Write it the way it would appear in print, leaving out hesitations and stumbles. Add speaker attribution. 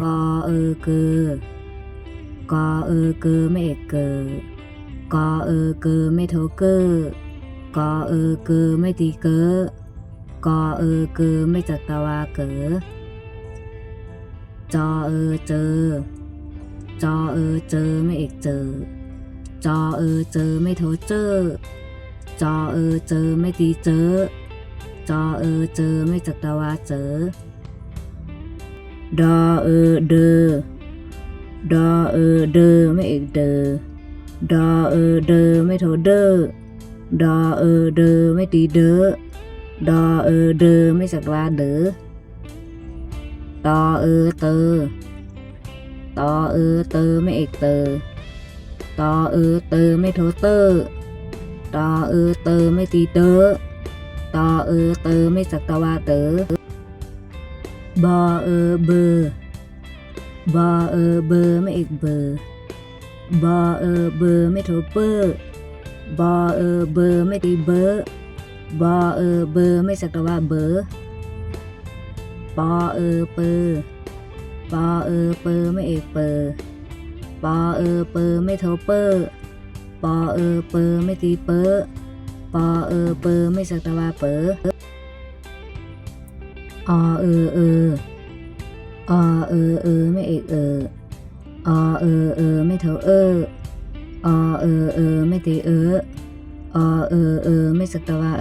Speaker 1: กอเกอกอเกอไม่เอกเกอกอเกอไม่โทเกอกอเกอไม่ตีเกอกอเกอไม่จัตวาเกอจอเจอจอเจอไม่เอกเจอจอเจอไม่โทเจอจอเจอไม่ตีเจอจอเจอไม่จัตวาเจอดอเดอดอเดอไม่เอกเดอดอเดอไม่โทเดอดอเดอไม่ตีเดอดอเดอไม่จัตวาเดอตอเตอตอเตอไม่เอกเตอตอเตอไม่โทเตอตอเตอไม่ตีเตอตอเตอไม่จัตวาเตอบอเบอบอเบอไม่เอกเบอบอเบอไม่โทเปอร์บอเบอไม่ตีเบอบอเบอไม่จัตวาเบอปอเปอปอเปอไม่เอกเปอปอเปอไม่โทเปอร์ปอเปอไม่ตีเปอปอเปอไม่จัตวาเปออออไม่เอกอไม่โทอไม่ตีอไม่จัตวา